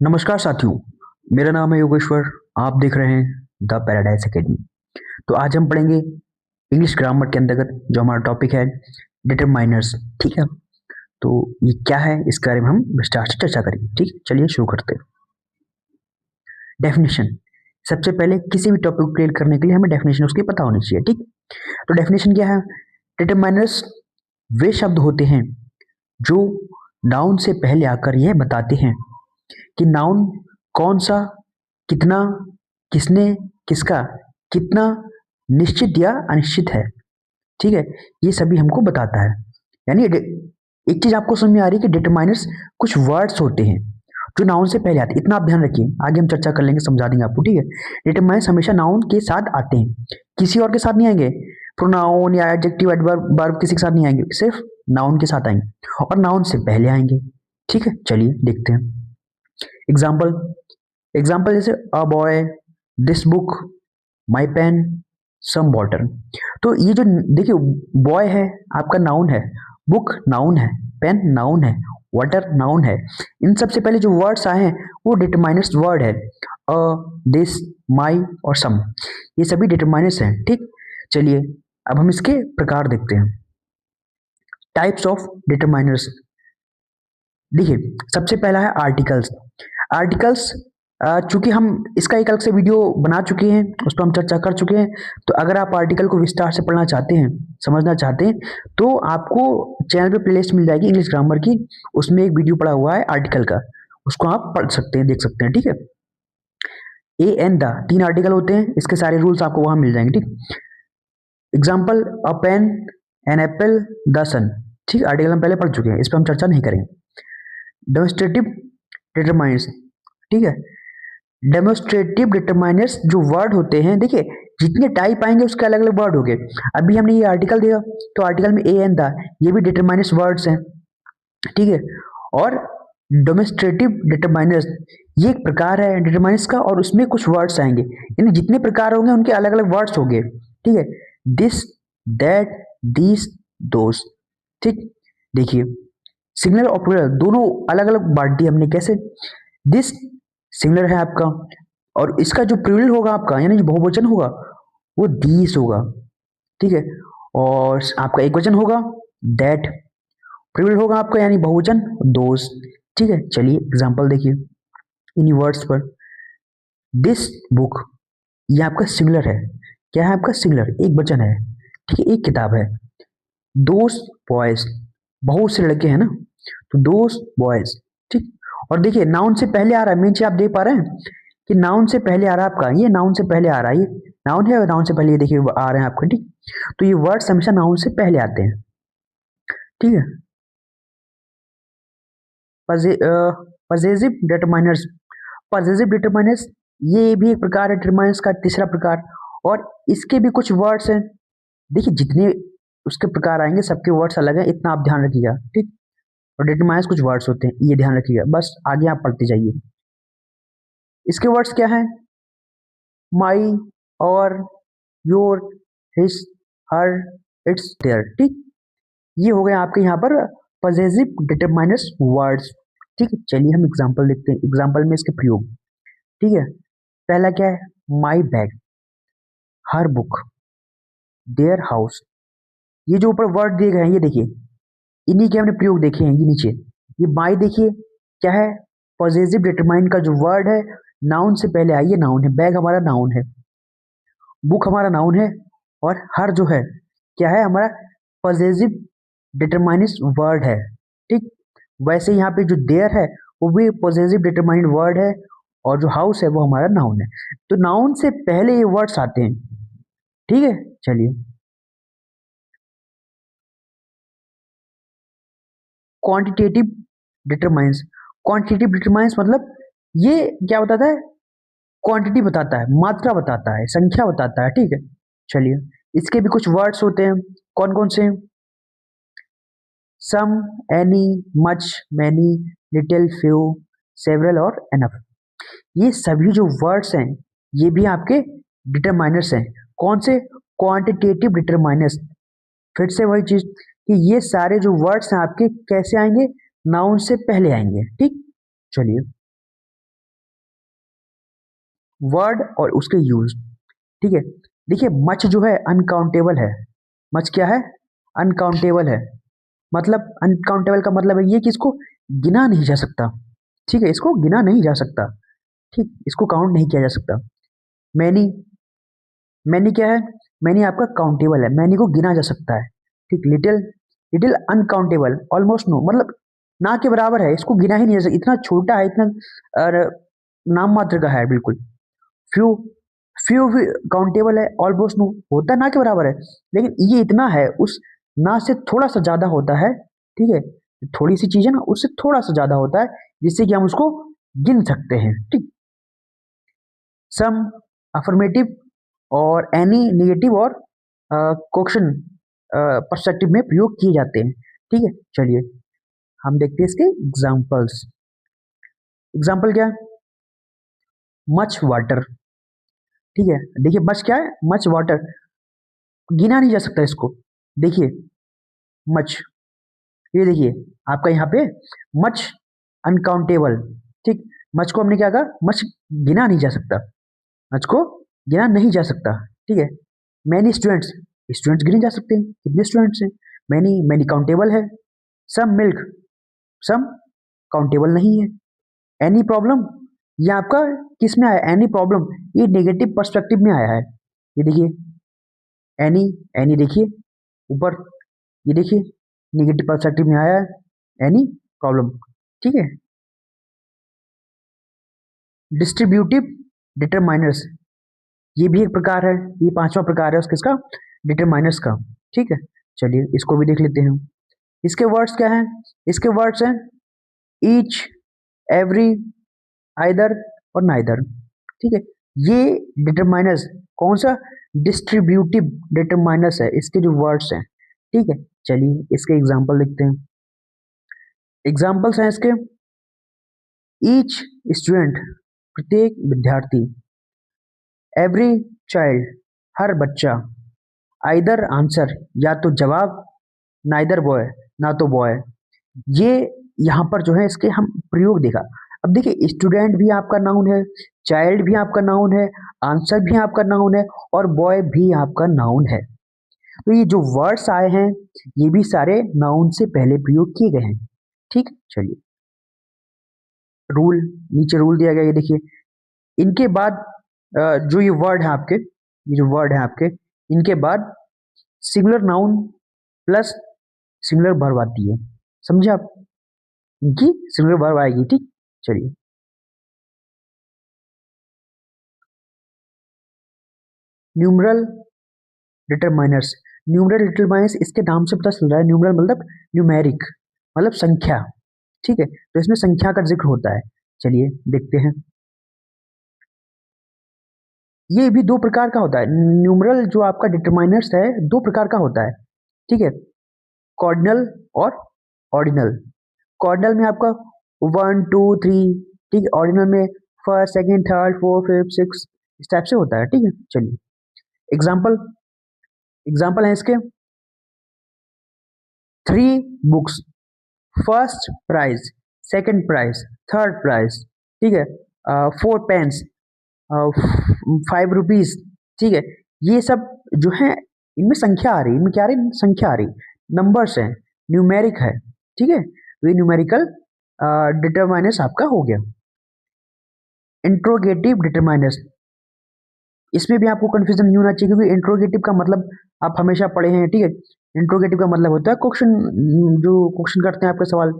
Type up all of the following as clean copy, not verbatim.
नमस्कार साथियों, मेरा नाम है योगेश्वर। आप देख रहे हैं द पैराडाइज एकेडमी। तो आज हम पढ़ेंगे इंग्लिश ग्रामर के अंतर्गत जो हमारा टॉपिक है डिटरमाइनर्स। ठीक है, तो ये क्या है इसके बारे में हम विस्तार से चर्चा करेंगे। ठीक, चलिए शुरू करते हैं। डेफिनेशन। सबसे पहले किसी भी टॉपिक को क्लियर करने के लिए हमें डेफिनेशन उसकी पता होनी चाहिए। ठीक, तो डेफिनेशन क्या है? डिटरमाइनर्स वे शब्द होते हैं जो नाउन से पहले आकर यह बताते हैं कि नाउन कौन सा, कितना, किसने, किसका, कितना, निश्चित या अनिश्चित है। ठीक है, ये सभी हमको बताता है। यानी एक चीज आपको समझ में आ रही है कि डिटरमाइनर्स कुछ वर्ड्स होते हैं जो नाउन से पहले आते हैं। इतना आप ध्यान रखिए, आगे हम चर्चा कर लेंगे, समझा देंगे आपको। ठीक है, डिटरमाइनर्स हमेशा नाउन के साथ आते हैं, किसी और के साथ नहीं आएंगे। प्रोनाउन या एडजेक्टिव एडवर्ब वर्ब किसी के साथ नहीं आएंगे, सिर्फ नाउन के साथ आएंगे और नाउन से पहले आएंगे। ठीक है, चलिए देखते हैं। एग्जाम्पल जैसे a boy, this book, my pen, some water. तो ये जो देखिए, बॉय है आपका नाउन है, बुक नाउन है, पेन नाउन है, वाटर नाउन है। इन सबसे पहले जो वर्ड्स आए हैं वो डिटरमाइनर्स वर्ड है। अ, दिस, माई और सम, ये सभी डिटरमाइनर्स हैं। ठीक, चलिए अब हम इसके प्रकार देखते हैं। Types of determiners. देखिए, सबसे पहला है आर्टिकल्स। आर्टिकल्स चूंकि हम इसका एक अलग से वीडियो बना चुके हैं, उस पर हम चर्चा कर चुके हैं। तो अगर आप आर्टिकल को विस्तार से पढ़ना चाहते हैं, समझना चाहते हैं, तो आपको चैनल पे प्लेलिस्ट मिल जाएगी इंग्लिश ग्रामर की, उसमें एक वीडियो पड़ा हुआ है आर्टिकल का, उसको आप पढ़ सकते हैं, देख सकते हैं। ठीक है, ए एंड द 3 आर्टिकल होते हैं, इसके सारे रूल्स आपको वहां मिल जाएंगे। ठीक, example a pen, an apple, the sun. ठीक, आर्टिकल हम पहले पढ़ चुके हैं, इस पर हम चर्चा नहीं करेंगे। Demonstrative determiners. ठीक है, डेमोस्ट्रेटिव डिटरमाइनर्स जो वर्ड होते हैं, देखिए जितने टाइप आएंगे उसके अलग अलग वर्ड हो गए। अभी हमने ये आर्टिकल दिया, तो आर्टिकल में ए एंड द, ये भी डिटरमाइनर्स वर्ड्स हैं। ठीक है, और डेमोस्ट्रेटिव डिटरमाइनर्स ये एक प्रकार है डिटरमाइनर्स का, और उसमें कुछ वर्ड्स आएंगे, यानी जितने प्रकार होंगे उनके अलग अलग वर्ड्स होंगे। ठीक है, दिस, दैट, दिस, दोस। ठीक, देखिए सिंगुलर और प्लूरल दोनों अलग अलग बांट दिए हमने। कैसे? दिस सिंगुलर है आपका, और इसका जो प्लूरल होगा आपका, यानी जो बहुवचन होगा, वो दीस होगा। ठीक है, और आपका एक वचन होगा दैट, प्लूरल होगा आपका यानी बहुवचन दोस। ठीक है, चलिए एग्जांपल देखिए इन वर्ड्स पर। दिस बुक, ये आपका सिंगुलर है। क्या है आपका? सिंगुलर, एक वचन है। ठीक है, एक किताब है। दोस बॉयज, बहुत से लड़के हैं ना, तो दोस बॉयज। ठीक, और देखिए नाउन से पहले आ रहा है, मेन चीज आप देख पा रहे हैं कि नाउन से पहले आ रहा है आपका, ये नाउन से पहले आ रहा है, ये नाउन है और नाउन से पहले ये देखिए आ रहे हैं आपके। ठीक, तो ये वर्ड्स हमेशा नाउन से पहले आते हैं। ठीक है, पजेसिव डिटरमाइनर्स। पजेसिव डिटरमाइनर्स ये भी एक प्रकार है डिटरमाइनर्स का, तीसरा प्रकार, और इसके भी कुछ वर्ड्स हैं। देखिए जितने उसके प्रकार आएंगे सबके वर्ड्स अलग हैं, इतना आप ध्यान रखिएगा। ठीक, और डिटरमाइनर्स कुछ वर्ड्स होते हैं, ये ध्यान रखिएगा, बस आगे आप पढ़ते जाइए। इसके वर्ड्स क्या है? My, our, your, his, her, its, their. ठीक, ये हो गए आपके यहाँ पर पजेसिव डिटरमाइनर्स वर्ड्स। ठीक है, चलिए हम एग्जांपल देखते हैं, एग्जांपल में इसके प्रयोग। ठीक है, पहला क्या है? My bag, her book, their house. ये जो ऊपर वर्ड दिए गए हैं, ये देखिए इन्हीं के हमने प्रयोग देखे हैं। ये नीचे ये माई देखिए क्या है? पॉजिटिव डिटरमाइन का जो वर्ड है, नाउन से पहले आई, ये नाउन है। बैग हमारा नाउन है, बुक हमारा नाउन है, और हर जो है क्या है? हमारा पॉजिटिव डिटरमाइनिस वर्ड है। ठीक, वैसे यहाँ पे जो देयर है वो भी पॉजिटिव डिटरमाइंड वर्ड है, और जो हाउस है वो हमारा नाउन है। तो नाउन से पहले ये वर्ड्स आते हैं। ठीक है, चलिए क्वांटिटेटिव डिटरमाइंस। क्वांटिटेटिव डिटरमाइंस मतलब ये क्या बताता है? क्वांटिटी बताता है, मात्रा बताता है, संख्या बताता है। ठीक है, चलिए इसके भी कुछ वर्ड्स होते हैं। कौन कौन से? Some, any, much, many, little, few, several और एनफ। ये सभी जो वर्ड्स हैं ये भी आपके डिटरमाइनर्स हैं। कौन से? Quantitative determiners. फिर से वही चीज कि ये सारे जो वर्ड्स हैं आपके कैसे आएंगे? नाउन से पहले आएंगे। ठीक, चलिए, वर्ड और उसके यूज। ठीक है, देखिए मच जो है अनकाउंटेबल है। मच क्या है? अनकाउंटेबल है। मतलब अनकाउंटेबल का मतलब है ये कि इसको गिना नहीं जा सकता। ठीक है, इसको गिना नहीं जा सकता। ठीक, इसको काउंट नहीं किया जा सकता। मैनी, मैनी क्या है? मैनी आपका काउंटेबल है, मैनी को गिना जा सकता है। ठीक, little, little uncountable, almost no, मतलब ना के बराबर है, इसको गिना ही नहीं जा सकता, इतना छोटा है, इतना नाम मात्र का है बिल्कुल। फ्यू, फ्यू भी काउंटेबल है, ऑलमोस्ट नो होता है ना के बराबर है, लेकिन ये इतना है, उस ना से थोड़ा सा ज्यादा होता है। ठीक है, थोड़ी सी चीज है ना, उससे थोड़ा सा ज्यादा होता है, जिससे कि हम उसको गिन सकते हैं। ठीक, सम, अफर्मेटिव और एनी निगेटिव और क्वेश्चन पर्सपेक्टिव में प्रयोग किए जाते हैं। ठीक है, चलिए हम देखते हैं इसके एग्जाम्पल्स। एग्जाम्पल क्या है? Much water. ठीक है, देखिए मच क्या है? मच वाटर, गिना नहीं जा सकता इसको। देखिए मच, ये देखिए आपका यहाँ पे मच अनकाउंटेबल। ठीक, मच को हमने क्या कहा? मच गिना नहीं जा सकता, मच को गिना नहीं जा सकता। ठीक है, मैनी स्टूडेंट्स, स्टूडेंट्स गिने जा सकते हैं, कितने स्टूडेंट्स हैं? मैनी, मैनी काउंटेबल है। सम मिल्क, सम काउंटेबल नहीं है। एनी प्रॉब्लम, ये आपका किस में आया? एनी प्रॉब्लम, ये नेगेटिव पर्सपेक्टिव में आया है। ये देखिए एनी, एनी देखिए ऊपर, ये देखिए नेगेटिव पर्सपेक्टिव में आया है एनी प्रॉब्लम। ठीक है, डिस्ट्रीब्यूटिव डिटरमाइनर्स, ये भी एक प्रकार है, ये पांचवा प्रकार है उसके, इसका डिटरमाइनर्स का। ठीक है, चलिए इसको भी देख लेते हैं। इसके वर्ड्स क्या हैं? इसके वर्ड्स हैं ईच, एवरी, आइदर और नाइदर। ठीक है, ये डिटरमाइनर्स कौन सा? डिस्ट्रीब्यूटिव डिटरमाइनर्स है, इसके जो वर्ड्स हैं। ठीक है, चलिए इसके एग्जांपल देखते हैं। एग्जांपल्स हैं इसके, ईच स्टूडेंट, प्रत्येक विद्यार्थी, एवरी चाइल्ड, हर बच्चा, आइदर आंसर, या तो जवाब, नाइदर बॉय, ना तो बॉय। ये यहाँ पर जो है इसके हम प्रयोग देखा। अब देखिए स्टूडेंट भी आपका नाउन है, चाइल्ड भी आपका नाउन है, आंसर भी आपका नाउन है, और बॉय भी आपका नाउन है। तो ये जो वर्ड्स आए हैं ये भी सारे नाउन से पहले प्रयोग किए गए हैं। ठीक, चलिए रूल, नीचे रूल दिया गया, ये देखिए। इनके बाद जो ये वर्ड है आपके, ये जो वर्ड है आपके, इनके बाद singular noun plus singular verb आती है, समझे आप? इनकी सिंगुलर वर्ब आएगी। ठीक, चलिए न्यूमरल डिटरमाइनर्स। न्यूमरल डिटरमाइनर्स इसके नाम से पता चल रहा है, न्यूमरल मतलब न्यूमेरिक, मतलब संख्या। ठीक है, तो इसमें संख्या का जिक्र होता है। चलिए देखते हैं। ये भी दो प्रकार का होता है, न्यूमरल जो आपका डिटरमाइनर्स है दो प्रकार का होता है। ठीक है, कॉर्डिनल और ऑर्डिनल। कॉर्डिनल में आपका 1 2 3, ठीक है, ऑर्डिनल में first second third fourth fifth six, इस टाइप से होता है। ठीक है, चलिए एग्जाम्पल, एग्जाम्पल है इसके, 3 books, first prize, second prize, third prize. ठीक है, 4 पेन्स, 5 रुपीज। ठीक है, ये सब जो है इनमें संख्या आ रही है, इनमें क्या आ रही है? संख्या आ रही, नंबर्स है, न्यूमेरिक है। ठीक है, तो ये न्यूमेरिकल डिटरमाइनर्स आपका हो गया। इंट्रोगेटिव डिटरमाइनर्स, इसमें भी आपको कंफ्यूजन नहीं होना चाहिए, क्योंकि इंट्रोगेटिव का मतलब आप हमेशा पढ़े हैं। ठीक है, इंट्रोगेटिव का मतलब होता है क्वेश्चन, जो क्वेश्चन करते हैं आपके सवाल।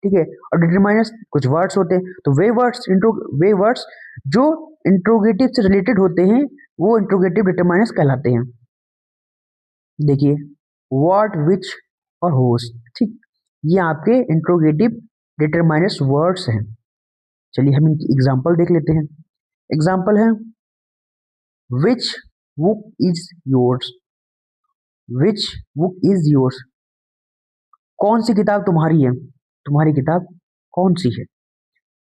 ठीक है, और डिटरमाइनर्स कुछ वर्ड्स होते हैं, तो वे वर्ड्स जो इंट्रोगेटिव से रिलेटेड होते हैं वो इंट्रोगेटिव डिटरमाइनर्स कहलाते हैं। देखिए व्हाट, विच और होस्ट। ठीक, ये आपके इंट्रोगेटिव डिटरमाइनर्स वर्ड्स हैं। चलिए हम इनकी एग्जांपल देख लेते हैं। एग्जांपल है which book is yours, which book is yours, कौन सी किताब तुम्हारी है, तुम्हारी किताब कौन सी है।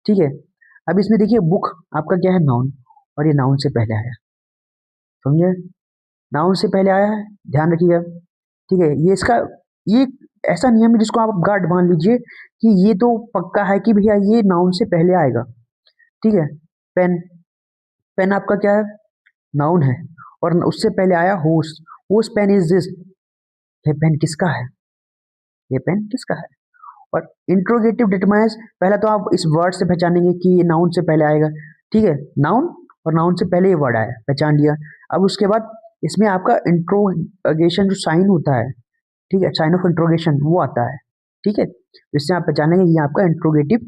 ठीक है, अब इसमें देखिए बुक आपका क्या है? नाउन, और ये नाउन से पहले आया, समझे? नाउन से पहले आया है, ध्यान रखिएगा। ठीक है, ये इसका, ये ऐसा नियम है जिसको आप गार्ड मान लीजिए कि ये तो पक्का है कि भैया ये नाउन से पहले आएगा। ठीक है, पेन, पेन आपका क्या है, नाउन है, और उससे पहले आया होस, होस पेन इज दिस, ये पेन किसका है, ये पेन किसका है। और इंट्रोगेटिव डिटरमाइंस, पहले तो आप इस वर्ड से पहचानेंगे कि ये नाउन से पहले आएगा। ठीक है, नाउन और नाउन से पहले ये वर्ड आया, पहचान लिया। अब उसके बाद इसमें आपका इंट्रोगेशन जो साइन होता है, ठीक है, साइन ऑफ इंट्रोगेशन वो आता है। ठीक है, इससे आप पहचानेंगे ये आपका इंट्रोगेटिव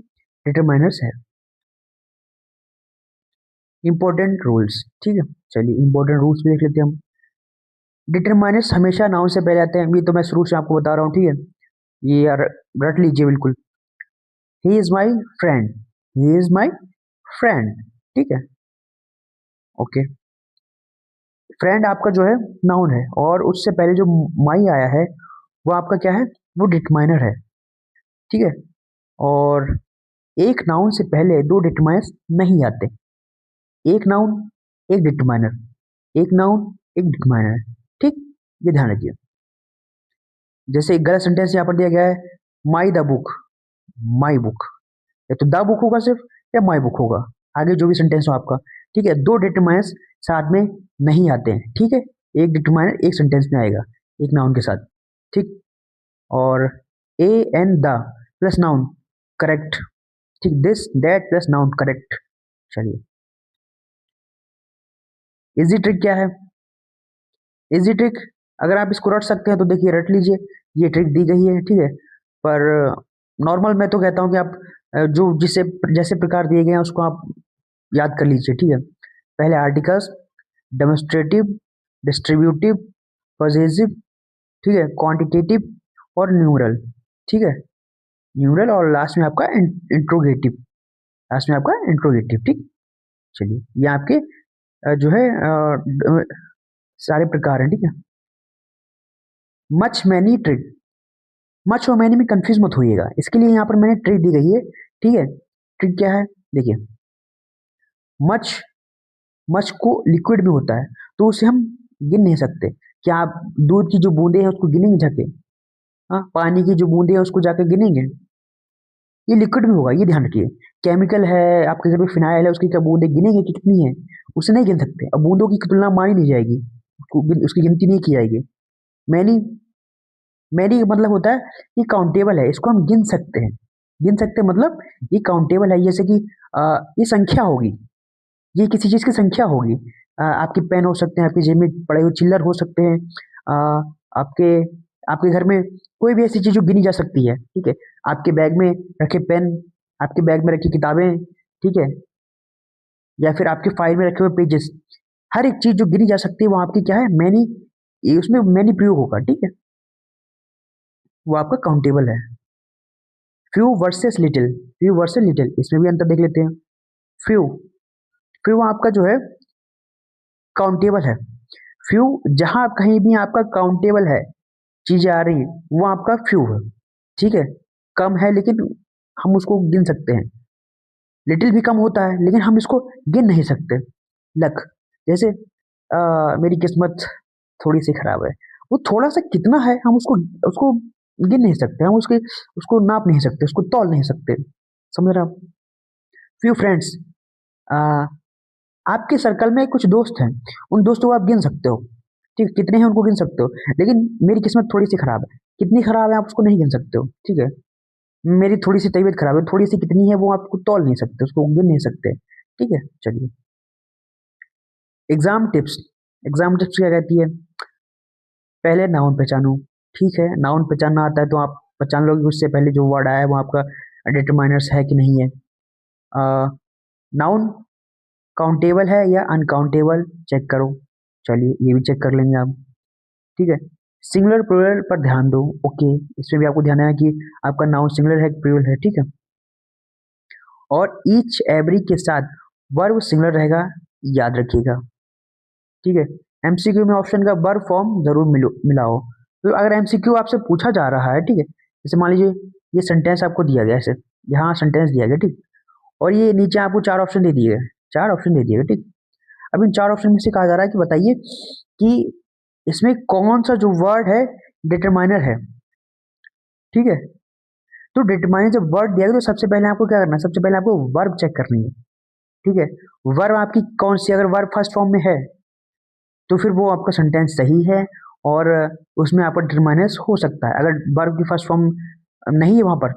डिटरमाइनर्स है। इंपॉर्टेंट रूल्स, ठीक है, चलिए इंपॉर्टेंट रूल्स भी देख लेते हैं हम। डिटरमाइनर्स हमेशा नाउन से पहले आते हैं, ये तो मैं शुरू से आपको बता रहा हूँ। ठीक है, ये यार रट लीजिए बिल्कुल। He is my friend, he is my friend. ठीक है, ओके, फ्रेंड आपका जो है नाउन है, और उससे पहले जो माई आया है वो आपका क्या है, वो डिटरमाइनर है। ठीक है, और एक नाउन से पहले दो डिटरमाइनर्स नहीं आते, एक नाउन एक डिटरमाइनर, एक नाउन एक डिटरमाइनर। ठीक, ये ध्यान रखिए। जैसे एक गलत सेंटेंस यहाँ पर दिया गया है, my the book, my book, या तो द बुक होगा सिर्फ, या माई बुक होगा, आगे जो भी सेंटेंस हो आपका। ठीक है, दो डिटरमाइनर्स साथ में नहीं आते हैं। ठीक है, एक डिटरमाइनर एक सेंटेंस में आएगा एक नाउन के साथ। ठीक, और a and the plus noun correct. ठीक, this that plus noun correct. चलिए, इजी ट्रिक क्या है, इजी ट्रिक, अगर आप इसको रट सकते हैं तो देखिए रट लीजिए, ये ट्रिक दी गई है। ठीक है, पर नॉर्मल मैं तो कहता हूँ कि आप जो जिसे जैसे प्रकार दिए गए हैं उसको आप याद कर लीजिए। ठीक है, पहले आर्टिकल्स, डेमोस्ट्रेटिव, डिस्ट्रीब्यूटिव, पॉजेसिव, ठीक है, क्वांटिटेटिव और न्यूमरल। ठीक है, न्यूमरल, और लास्ट में आपका इंट्रोगेटिव, लास्ट में आपका इंट्रोगेटिव। ठीक, चलिए ये आपके जो है सारे प्रकार हैं। ठीक है, मच मैनी ट्रिक, मच और मैनी में कंफ्यूज मत होइएगा, इसके लिए यहाँ पर मैंने ट्रिक दी गई है। ठीक है, ट्रिक क्या है, देखिए, मच, मच को लिक्विड में होता है तो उसे हम गिन नहीं सकते। क्या आप दूध की जो बूंदे हैं उसको गिनेंगे जाके, हाँ, पानी की जो बूंदे हैं उसको जाके गिनेंगे, ये लिक्विड में होगा, ये ध्यान रखिए। केमिकल है, आपके घर में फिनाइल है, उसकी क्या बूंदे गिनेंगे कि कितनी है, उसे नहीं गिन सकते। अब बूंदों की तुलना मानी नहीं जाएगी, उसकी गिनती नहीं की जाएगी। मैनी, मैनी का मतलब होता है ये काउंटेबल है, इसको हम गिन सकते हैं, गिन सकते हैं मतलब ये काउंटेबल है, जैसे कि ये संख्या होगी, ये किसी चीज की संख्या होगी। आपके पेन हो सकते हैं, आपकी जेब में पड़े हुए चिल्लर हो सकते हैं, आपके आपके घर में कोई भी ऐसी चीज जो गिनी जा सकती है। ठीक है, आपके बैग में रखे पेन, आपके बैग में रखी किताबें, ठीक है, या फिर आपके फाइल में रखे हुए पेजेस, हर एक चीज जो गिनी जा सकती है वो आपकी क्या है, मैनी, ये उसमें मैनी प्रयोग होगा। ठीक है, वो आपका काउंटेबल है। Few versus little, few versus little, इसमें भी अंतर देख लेते हैं। फ्यू, फ्यू आपका जो है काउंटेबल है। फ्यू, जहां कहीं भी आपका काउंटेबल है, चीजें आ रही हैं, वो आपका फ्यू है। ठीक है, कम है लेकिन हम उसको गिन सकते हैं। लिटिल भी कम होता है लेकिन हम इसको गिन नहीं सकते। लक, जैसे मेरी किस्मत थोड़ी सी खराब है, वो थोड़ा सा कितना है हम उसको उसको गिन नहीं सकते, हम उसके उसको नाप नहीं सकते, उसको तौल नहीं सकते। समझ रहे आप। फ्यू फ्रेंड्स, आपके सर्कल में कुछ दोस्त हैं, उन दोस्तों को आप गिन सकते हो। ठीक, कितने हैं उनको गिन सकते हो, लेकिन मेरी किस्मत थोड़ी सी खराब है, कितनी खराब है आप उसको नहीं गिन सकते हो। ठीक है, मेरी थोड़ी सी तबीयत खराब है, थोड़ी सी कितनी है वो आपको तौल नहीं सकते, उसको गिन नहीं सकते। ठीक है, चलिए, एग्जाम टिप्स, एग्जाम टिप्स क्या कहती है, पहले नाउन पहचानो। ठीक है, नाउन पहचानना आता है तो आप पहचान लोगे कि उससे पहले जो वर्ड आया है वो आपका डिटरमाइनर्स है कि नहीं है। नाउन काउंटेबल है या अनकाउंटेबल चेक करो, चलिए ये भी चेक कर लेंगे आप। ठीक है, सिंगुलर प्लूरल पर ध्यान दो। ओके, इसमें भी आपको ध्यान है कि आपका नाउन सिंगुलर है कि प्लूरल है। ठीक है, और ईच एवरी के साथ वर्ब सिंगुलर रहेगा, याद रखिएगा। ठीक है, एमसीक्यू में ऑप्शन का वर्ब फॉर्म जरूर मिलाओ। तो अगर एमसीक्यू आपसे पूछा जा रहा है, ठीक है, जैसे मान लीजिए ये सेंटेंस आपको दिया गया, ऐसे यहाँ सेंटेंस दिया गया, ठीक, और ये नीचे आपको चार ऑप्शन दे दिए गए, चार ऑप्शन दे दिए गए। ठीक, अब इन चार ऑप्शन में से कहा जा रहा है कि बताइए कि इसमें कौन सा जो वर्ड है डिटरमाइनर है। ठीक है। तो डिटरमाइन जब वर्ड दिया गया तो सबसे पहले आपको क्या करना है, सबसे पहले आपको वर्ब चेक करनी है। ठीक है, वर्ब आपकी कौन सी, अगर वर्ब फर्स्ट फॉर्म में है तो फिर वो आपका सेंटेंस सही है और उसमें आपका डिटरमाइनर हो सकता है। अगर वर्ब की फर्स्ट फॉर्म नहीं है वहां पर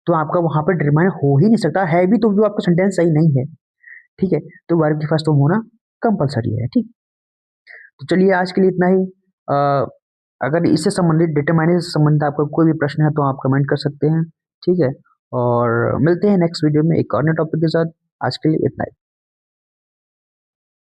तो आपका वहां पर डिटरमाइनर हो ही नहीं सकता, है भी तो भी आपका सेंटेंस सही नहीं है। ठीक है, तो वर्ब की फर्स्ट फॉर्म होना कंपलसरी है। ठीक, तो चलिए आज के लिए इतना ही। अगर इससे संबंधित डिटरमाइनर से संबंधित आपका कोई भी प्रश्न है तो आप कमेंट कर सकते हैं। ठीक है, और मिलते हैं नेक्स्ट वीडियो में एक और नए टॉपिक के साथ। आज के लिए इतना ही।